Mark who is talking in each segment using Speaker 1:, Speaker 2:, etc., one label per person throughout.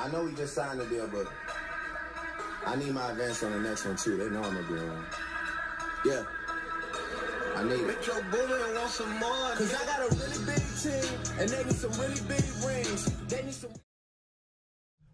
Speaker 1: I know we just signed the deal, but I need my advance on the next one too. They know I'm gonna be around. Yeah. I need it. Your bullet and want some more. Cause I got a really big team and they need some really big rings. They need some.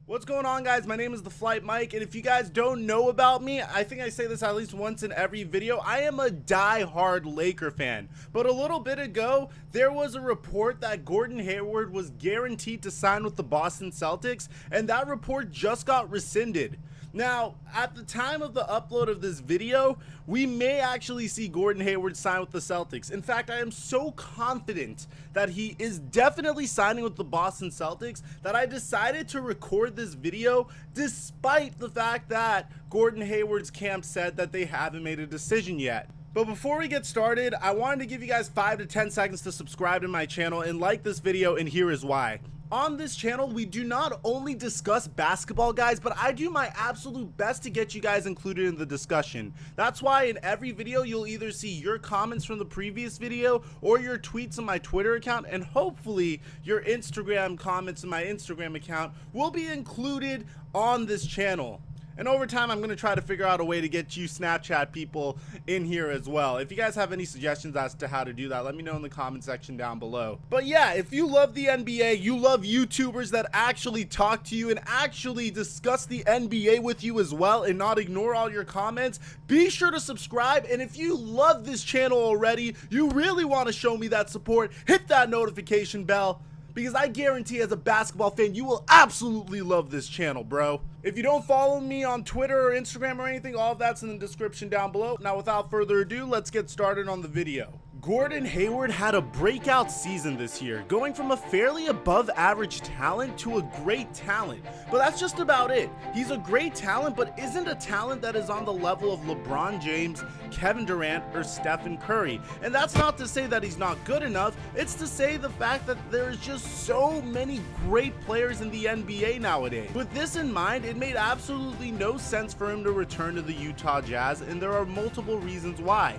Speaker 2: What's going on, guys? My name is TheFlightMike, and if you guys don't know about me, I think I say this at least once in every video, I am a die-hard Laker fan. But a little bit ago, there was a report that Gordon Hayward was guaranteed to sign with the Boston Celtics, and that report just got rescinded. Now, at the time of the upload of this video, we may actually see Gordon Hayward sign with the Celtics. In fact, I am so confident that he is definitely signing with the Boston Celtics that I decided to record this video despite the fact that Gordon Hayward's camp said that they haven't made a decision yet. But before we get started, I wanted to give you guys 5 to 10 seconds to subscribe to my channel and like this video, and here is why. On this channel, we do not only discuss basketball, guys, but I do my absolute best to get you guys included in the discussion. That's why in every video, you'll either see your comments from the previous video or your tweets on my Twitter account, and hopefully your Instagram comments on my Instagram account will be included on this channel. And over time, I'm going to try to figure out a way to get you Snapchat people in here as well. If you guys have any suggestions as to how to do that, let me know in the comment section down below. But yeah, if you love the NBA, you love YouTubers that actually talk to you and actually discuss the NBA with you as well and not ignore all your comments, be sure to subscribe. And if you love this channel already, you really want to show me that support, hit that notification bell, because I guarantee as a basketball fan, you will absolutely love this channel, bro. If you don't follow me on Twitter or Instagram or anything, all of that's in the description down below. Now, without further ado, let's get started on the video. Gordon Hayward had a breakout season this year, going from a fairly above average talent to a great talent. But that's just about it. He's a great talent, but isn't a talent that is on the level of LeBron James, Kevin Durant, or Stephen Curry. And that's not to say that he's not good enough, it's to say the fact that there's just so many great players in the NBA nowadays. With this in mind, it made absolutely no sense for him to return to the Utah Jazz, and there are multiple reasons why.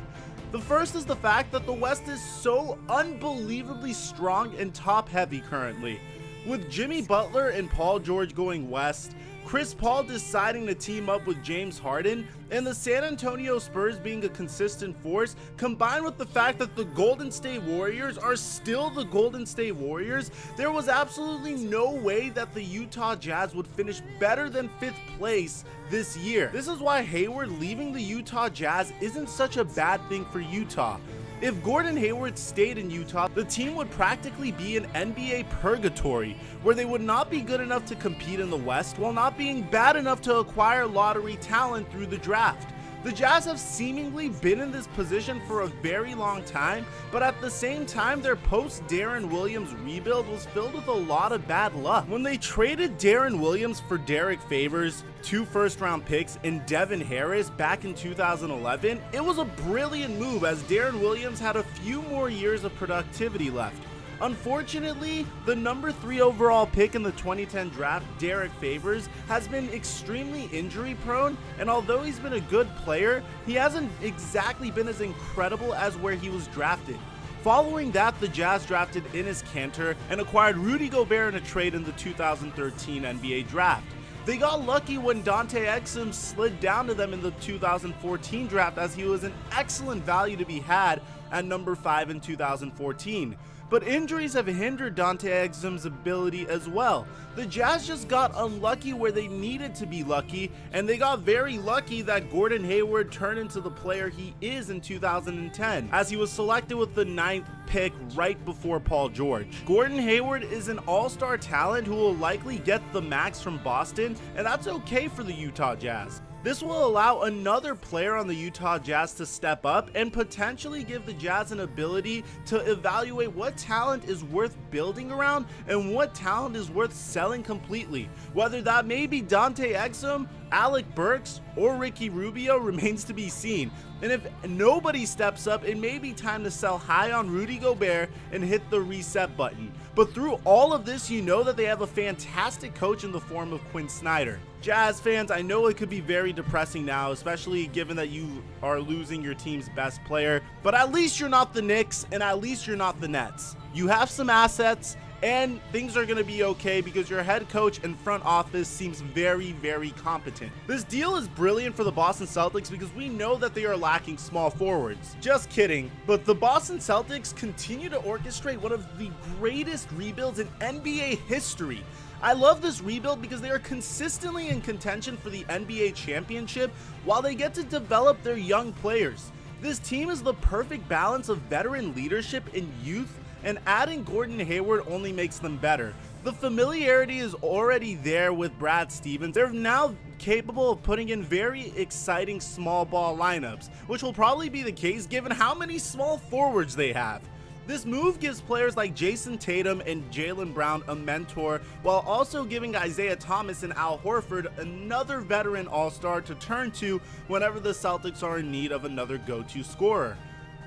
Speaker 2: The first is the fact that the West is so unbelievably strong and top heavy currently. With Jimmy Butler and Paul George going west, Chris Paul deciding to team up with James Harden, and the San Antonio Spurs being a consistent force, combined with the fact that the Golden State Warriors are still the Golden State Warriors, there was absolutely no way that the Utah Jazz would finish better than 5th place this year. This is why Hayward leaving the Utah Jazz isn't such a bad thing for Utah. If Gordon Hayward stayed in Utah, the team would practically be an NBA purgatory, where they would not be good enough to compete in the West while not being bad enough to acquire lottery talent through the draft. The Jazz have seemingly been in this position for a very long time, but at the same time, their post-Darren Williams rebuild was filled with a lot of bad luck. When they traded Darren Williams for Derek Favors, 2 first-round picks, and Devin Harris back in 2011, it was a brilliant move as Darren Williams had a few more years of productivity left. Unfortunately, the number 3 overall pick in the 2010 draft, Derek Favors, has been extremely injury prone, and although he's been a good player, he hasn't exactly been as incredible as where he was drafted. Following that, the Jazz drafted Enes Kanter and acquired Rudy Gobert in a trade in the 2013 NBA draft. They got lucky when Dante Exum slid down to them in the 2014 draft, as he was an excellent value to be had at number 5 in 2014. But injuries have hindered Dante Exum's ability as well. The Jazz just got unlucky where they needed to be lucky, and they got very lucky that Gordon Hayward turned into the player he is in 2010, as he was selected with the 9th pick right before Paul George. Gordon Hayward is an all-star talent who will likely get the max from Boston, and that's okay for the Utah Jazz. This will allow another player on the Utah Jazz to step up and potentially give the Jazz an ability to evaluate what talent is worth building around and what talent is worth selling completely. Whether that may be Dante Exum, Alec Burks, or Ricky Rubio remains to be seen. And if nobody steps up, it may be time to sell high on Rudy Gobert and hit the reset button. But through all of this, you know that they have a fantastic coach in the form of Quinn Snyder. Jazz fans, I know it could be very depressing now, especially given that you are losing your team's best player, but at least you're not the Knicks, and at least you're not the Nets. You have some assets, and things are going to be okay because your head coach and front office seems very, very competent. This deal is brilliant for the Boston Celtics because we know that they are lacking small forwards. Just kidding, but the Boston Celtics continue to orchestrate one of the greatest rebuilds in NBA history. I love this rebuild because they are consistently in contention for the NBA championship while they get to develop their young players. This team is the perfect balance of veteran leadership and youth, and adding Gordon Hayward only makes them better. The familiarity is already there with Brad Stevens. They're now capable of putting in very exciting small ball lineups, which will probably be the case given how many small forwards they have. This move gives players like Jason Tatum and Jaylen Brown a mentor, while also giving Isaiah Thomas and Al Horford another veteran all-star to turn to whenever the Celtics are in need of another go-to scorer.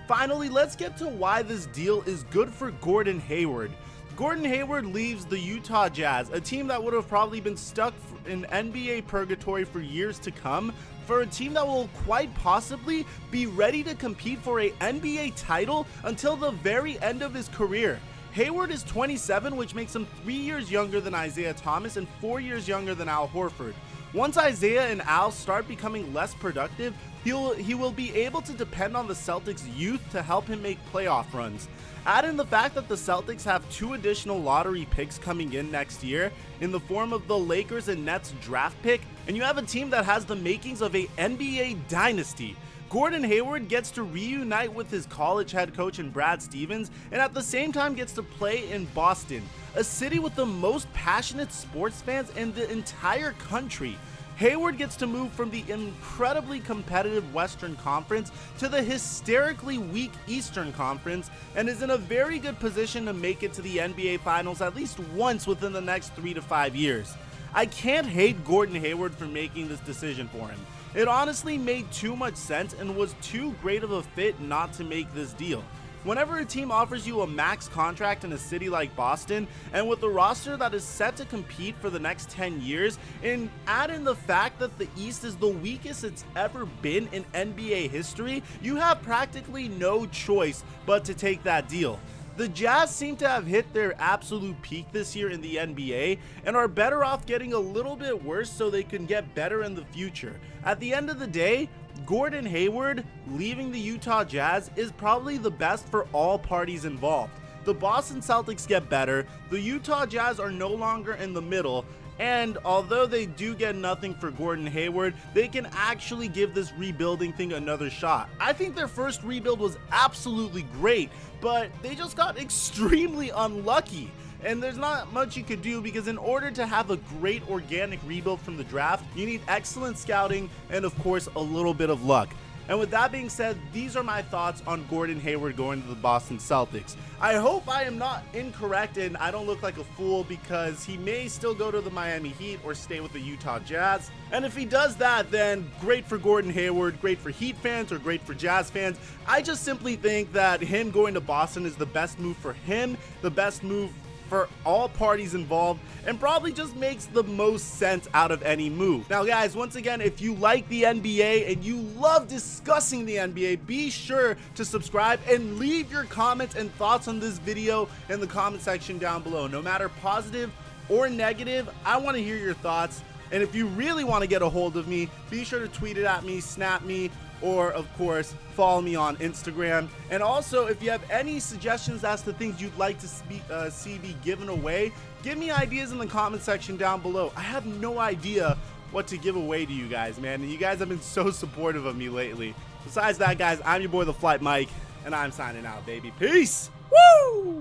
Speaker 2: Finally, let's get to why this deal is good for Gordon Hayward. Gordon Hayward leaves the Utah Jazz, a team that would have probably been stuck in NBA purgatory for years to come, for a team that will quite possibly be ready to compete for an NBA title until the very end of his career. Hayward is 27, which makes him 3 years younger than Isaiah Thomas and 4 years younger than Al Horford. Once Isaiah and Al start becoming less productive, he will be able to depend on the Celtics' youth to help him make playoff runs. Add in the fact that the Celtics have 2 additional lottery picks coming in next year in the form of the Lakers and Nets draft pick, and you have a team that has the makings of a NBA dynasty. Gordon Hayward gets to reunite with his college head coach in Brad Stevens, and at the same time gets to play in Boston, a city with the most passionate sports fans in the entire country. Hayward gets to move from the incredibly competitive Western Conference to the hysterically weak Eastern Conference and is in a very good position to make it to the NBA Finals at least once within the next 3 to 5 years. I can't hate Gordon Hayward for making this decision for him. It honestly made too much sense and was too great of a fit not to make this deal. Whenever a team offers you a max contract in a city like Boston, and with a roster that is set to compete for the next 10 years, and add in the fact that the East is the weakest it's ever been in NBA history, you have practically no choice but to take that deal. The Jazz seem to have hit their absolute peak this year in the NBA and are better off getting a little bit worse so they can get better in the future. At the end of the day, Gordon Hayward leaving the Utah Jazz is probably the best for all parties involved. The Boston Celtics get better, the Utah Jazz are no longer in the middle, and although they do get nothing for Gordon Hayward, they can actually give this rebuilding thing another shot. I think their first rebuild was absolutely great, but they just got extremely unlucky. And there's not much you could do because in order to have a great organic rebuild from the draft, you need excellent scouting and of course a little bit of luck. And with that being said, these are my thoughts on Gordon Hayward going to the Boston Celtics. I hope I am not incorrect and I don't look like a fool because he may still go to the Miami Heat or stay with the Utah Jazz. And if he does that, then great for Gordon Hayward, great for Heat fans or great for Jazz fans. I just simply think that him going to Boston is the best move for him, the best move for all parties involved, and probably just makes the most sense out of any move. Now guys, once again, if you like the NBA and you love discussing the NBA, be sure to subscribe and leave your comments and thoughts on this video in the comment section down below. No matter positive or negative, I want to hear your thoughts. And if you really want to get a hold of me, be sure to tweet it at me, snap me, or of course follow me on Instagram. And also, if you have any suggestions as to things you'd like to see be given away, give me ideas in the comment section down below. I have no idea what to give away to you guys, man, and you guys have been so supportive of me lately. Besides that, guys, I'm your boy TheFlightMike, and I'm signing out, baby. Peace. Woo!